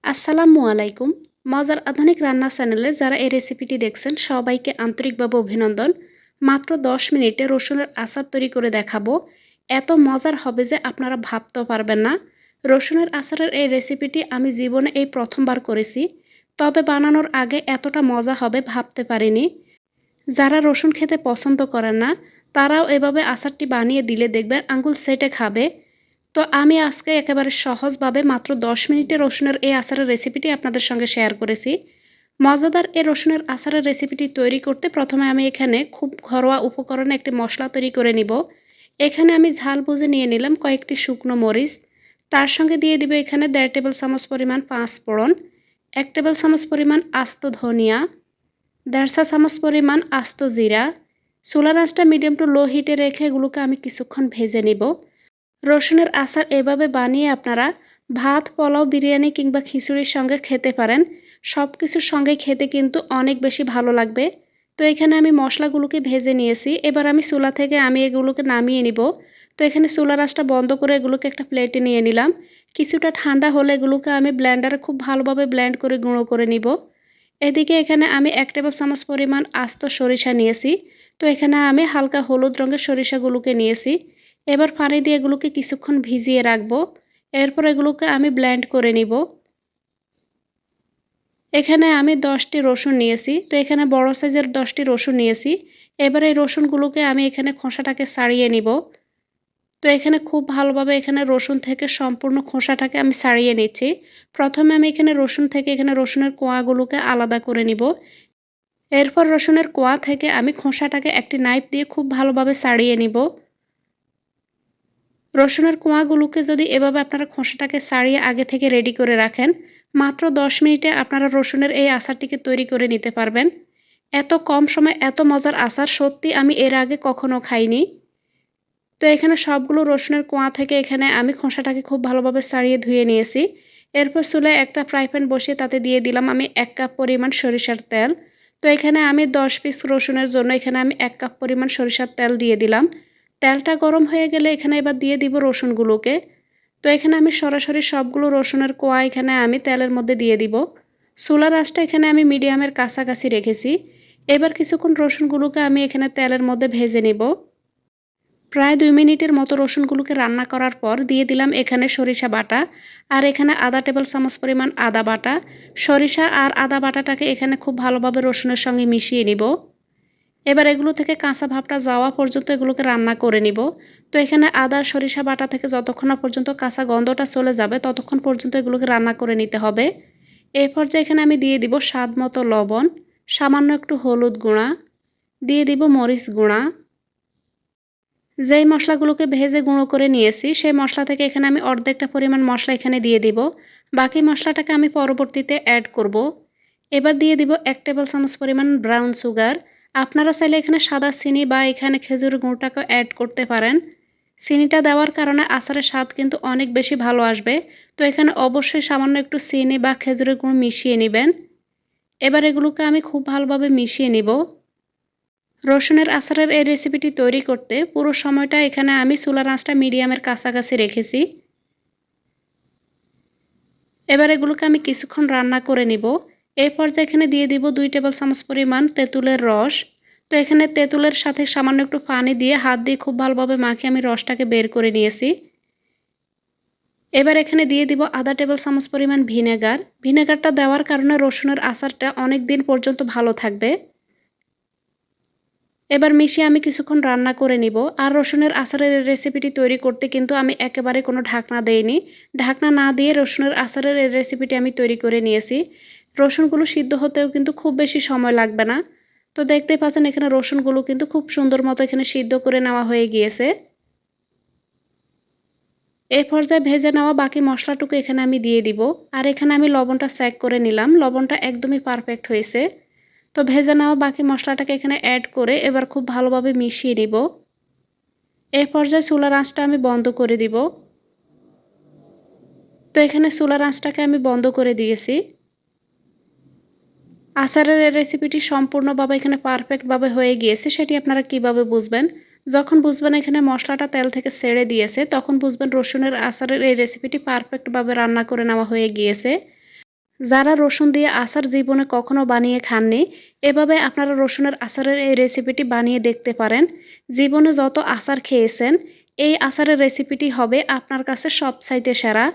আসসালামু আলাইকুম। মজার আধুনিক রান্না চ্যানেলে যারা এই রেসিপিটি দেখছেন সবাইকে আন্তরিকভাবে অভিনন্দন। মাত্র ১০ মিনিটে রসুনের আচার তৈরি করে দেখাবো। এত মজার হবে যে আপনারা ভাবতেও পারবেন না। রসুনের আচারের এই রেসিপিটি আমি জীবনে এই প্রথমবার করেছি। তবে বানানোর আগে এতটা মজা হবে ভাবতে পারিনি। যারা রসুন খেতে পছন্দ করেন না তারাও এভাবে আচারটি বানিয়ে দিলে দেখবেন আঙুল চেটে খাবে। তো আমি আজকে একেবারে সহজভাবে মাত্র ১০ মিনিটে রসুনের এই আচারের রেসিপিটি আপনাদের সঙ্গে শেয়ার করেছি। মজাদার এই রসুনের আচারের রেসিপিটি তৈরি করতে প্রথমে আমি এখানে খুব ঘরোয়া উপকরণে একটি মশলা তৈরি করে নিব। এখানে আমি ঝাল বুঝে নিয়ে নিলাম কয়েকটি শুকনো মরিচ। তার সঙ্গে দিয়ে দিব এখানে ১.৫ টেবিল চামচ পরিমাণ পাঁচফোড়ন, ১ টেবিল চামচ পরিমাণ আস্ত ধনিয়া, ১.৫ চা চামচ পরিমাণ আস্ত জিরা। চুলার আঁচটা মিডিয়াম টু লো হিটে রেখে এগুলোকে আমি কিছুক্ষণ ভেজে নিব। রসুনের আচার এভাবে বানিয়ে আপনারা ভাত, পোলাও, বিরিয়ানি কিংবা খিচুড়ির সঙ্গে খেতে পারেন। সব কিছুর সঙ্গে খেতে কিন্তু অনেক বেশি ভালো লাগবে। তো এখানে আমি মশলাগুলোকে ভেজে নিয়েছি। এবার আমি চুলা থেকে এগুলোকে নামিয়ে নিব। তো এখানে চুলার আঁচটা বন্ধ করে এগুলোকে একটা প্লেটে নিয়ে নিলাম। কিছুটা ঠান্ডা হলে এগুলোকে আমি ব্লেন্ডারে খুব ভালোভাবে ব্লেন্ড করে গুঁড়ো করে নিব। এদিকে এখানে আমি ১ টেবিল চামচ পরিমাণ আস্ত সরিষা নিয়েছি। তো এখানে আমি হালকা হলুদ রঙের সরিষাগুলোকে নিয়েছি। এবার পানি দিয়ে এগুলোকে কিছুক্ষণ ভিজিয়ে রাখবো। এরপর এগুলোকে আমি ব্লেন্ড করে নিব। এখানে আমি ১০টি রসুন নিয়েছি। তো এখানে বড় সাইজের 10টি রসুন নিয়েছি। এবার এই রসুনগুলোকে আমি এখানে খোসাটাকে ছাড়িয়ে নিব। তো এখানে খুব ভালোভাবে এখানে রসুন থেকে সম্পূর্ণ খোসাটাকে আমি ছাড়িয়ে নিচ্ছি। প্রথমে আমি এখানে রসুন থেকে এখানে রসুনের কোয়াগুলোকে আলাদা করে নিব। এরপর রসুনের কোয়া থেকে আমি খোসাটাকে একটি নাইফ দিয়ে খুব ভালোভাবে ছাড়িয়ে নিব। রসুনের কোয়াগুলোকে যদি এভাবে আপনারা খোসাটাকে ছাড়িয়ে আগে থেকে রেডি করে রাখেন, মাত্র ১০ মিনিটে আপনারা রসুনের এই আচারটিকে তৈরি করে নিতে পারবেন। এত কম সময়ে এত মজার আচার সত্যি আমি এর আগে কখনো খাইনি। তো এখানে সবগুলো রসুনের কোয়া থেকে এখানে আমি খোসাটাকে খুব ভালোভাবে ছাড়িয়ে ধুয়ে নিয়েছি। এরপর চুলায় একটা ফ্রাই প্যান বসিয়ে তাতে দিয়ে দিলাম আমি ১ কাপ পরিমাণ সরিষার তেল। তো এখানে আমি ১০ পিস রসুনের জন্য এখানে আমি ১ কাপ পরিমাণ সরিষার তেল দিয়ে দিলাম। তেলটা গরম হয়ে গেলে এখানে এবার দিয়ে দিব রসুনগুলোকে। তো এখানে আমি সরাসরি সবগুলো রসুনের কোয়া এখানে আমি তেলের মধ্যে দিয়ে দিব। চুলার আঁচটা এখানে আমি মিডিয়ামের কাছাকাছি রেখেছি। এবার কিছুক্ষণ রসুনগুলোকে আমি এখানে তেলের মধ্যে ভেজে নিব। প্রায় ২ মিনিটের মতো রসুনগুলোকে রান্না করার পর দিয়ে দিলাম এখানে সরিষা বাটা, আর এখানে আধা টেবিল চামচ পরিমাণ আদা বাটা। সরিষা আর আদা বাটাটাকে এখানে খুব ভালোভাবে রসুনের সঙ্গে মিশিয়ে নিব। এবার এগুলো থেকে কাঁচা ভাবটা যাওয়া পর্যন্ত এগুলোকে রান্না করে নিব। তো এখানে আদা সরিষা বাটা থেকে যতক্ষণ না পর্যন্ত কাঁচা গন্ধটা চলে যাবে ততক্ষণ পর্যন্ত এগুলোকে রান্না করে নিতে হবে। এই পর্যায়ে এখানে আমি দিয়ে দিব স্বাদ মতো লবণ, সামান্য একটু হলুদ গুঁড়া, দিয়ে দিব মরিচ গুঁড়া। যেই মশলাগুলোকে ভেজে গুঁড়ো করে নিয়েছি সেই মশলা থেকে এখানে আমি অর্ধেকটা পরিমাণ মশলা এখানে দিয়ে দিব। বাকি মশলাটাকে আমি পরবর্তীতে অ্যাড করব। এবার দিয়ে দিব ১ টেবিল চামচ পরিমাণ ব্রাউন সুগার। আপনারা চাইলে এখানে সাদা চিনি বা এখানে খেজুরের গুঁড়োটাকে অ্যাড করতে পারেন। চিনিটা দেওয়ার কারণে আচারের স্বাদ কিন্তু অনেক বেশি ভালো আসবে। তো এখানে অবশ্যই সামান্য একটু চিনি বা খেজুরের গুঁড়ো মিশিয়ে নেবেন। এবার এগুলোকে আমি খুব ভালোভাবে মিশিয়ে নিব। রসুনের আচারের এই রেসিপিটি তৈরি করতে পুরো সময়টা এখানে আমি চুলার আঁচটা মিডিয়ামের কাছাকাছি রেখেছি। এবার এগুলোকে আমি কিছুক্ষণ রান্না করে নিব। এই পর্যায়ে এখানে দিয়ে দিব ২ টেবিল চামচ পরিমাণ তেঁতুলের রস। তো এখানে তেঁতুলের সাথে সামান্য একটু পানি দিয়ে হাত দিয়ে খুব ভালোভাবে মাখিয়ে আমি রসটাকে বের করে নিয়েছি। এবার এখানে দিয়ে দিব আধা টেবিল চামচ পরিমাণ ভিনেগার। ভিনেগারটা দেওয়ার কারণে রসুনের আচারটা অনেক দিন পর্যন্ত ভালো থাকবে। এবার মিশিয়ে আমি কিছুক্ষণ রান্না করে নিব। আর রসুনের আচারের রেসিপিটি তৈরি করতে কিন্তু আমি একেবারে কোনো ঢাকনা দেইনি। ঢাকনা না দিয়ে রসুনের আচারের এই রেসিপিটি আমি তৈরি করে নিয়েছি। রসুনগুলো সিদ্ধ হতেও কিন্তু খুব বেশি সময় লাগবে না। তো দেখতেই পাচ্ছেন এখানে রসুনগুলো কিন্তু খুব সুন্দর মতো এখানে সিদ্ধ করে নেওয়া হয়ে গিয়েছে। এই পর্যায়ে ভেজে নেওয়া বাকি মশলাটুকু এখানে আমি দিয়ে দিব। আর এখানে আমি লবণটা চেক করে নিলাম, লবণটা একদমই পারফেক্ট হয়েছে। তো ভেজে নেওয়া বাকি মশলাটাকে এখানে অ্যাড করে এবার খুব ভালোভাবে মিশিয়ে নিব। এই পর্যায়ে চুলার আঁচটা আমি বন্ধ করে দিব। তো এখানে চুলার আঁচটাকে আমি বন্ধ করে দিয়েছি। আচারের এই রেসিপিটি সম্পূর্ণভাবে এখানে পারফেক্টভাবে হয়ে গিয়েছে সেটি আপনারা কিভাবে বুঝবেন? যখন বুঝবেন এখানে মশলাটা তেল থেকে ছেড়ে দিয়েছে তখন বুঝবেন রসুনের আচারের এই রেসিপিটি পারফেক্টভাবে রান্না করে নেওয়া হয়ে গিয়েছে। যারা রসুন দিয়ে আচার জীবনে কখনো বানিয়ে খাননি, এভাবে আপনারা রসুনের আচারের এই রেসিপিটি বানিয়ে দেখতে পারেন। জীবনে যত আচার খেয়েছেন, এই আচারের রেসিপিটি হবে আপনার কাছে সবচাইতে সেরা।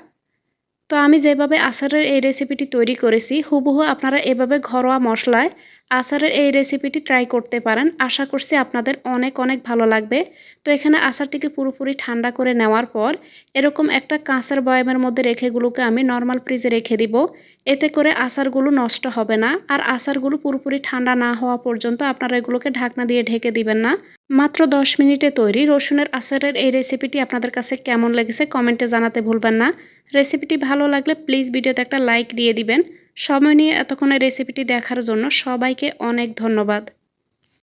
তো আমি যেভাবে আচারের এই রেসিপিটি তৈরি করেছি, হুবহু আপনারা এভাবে ঘরোয়া মশলায় আচারের এই রেসিপিটি ট্রাই করতে পারেন। আশা করছি আপনাদের অনেক অনেক ভালো লাগবে। তো এখানে আচারটিকে পুরোপুরি ঠান্ডা করে নেওয়ার পর এরকম একটা কাঁচের বয়ামের মধ্যে রেখে এগুলোকে আমি নর্মাল ফ্রিজে রেখে দিব। এতে করে আচারগুলো নষ্ট হবে না। আর আচারগুলো পুরোপুরি ঠান্ডা না হওয়া পর্যন্ত আপনারা এগুলোকে ঢাকনা দিয়ে ঢেকে দিবেন না। মাত্র 10 মিনিটে তৈরি রসুনের আচারের এই রেসিপিটি আপনাদের কাছে কেমন লেগেছে কমেন্টে জানাতে ভুলবেন না। রেসিপিটি ভালো লাগলে প্লিজ ভিডিওতে একটা লাইক দিয়ে দিবেন। সময় নিয়ে এতক্ষণ এই রেসিপিটি দেখার জন্য সবাইকে অনেক ধন্যবাদ।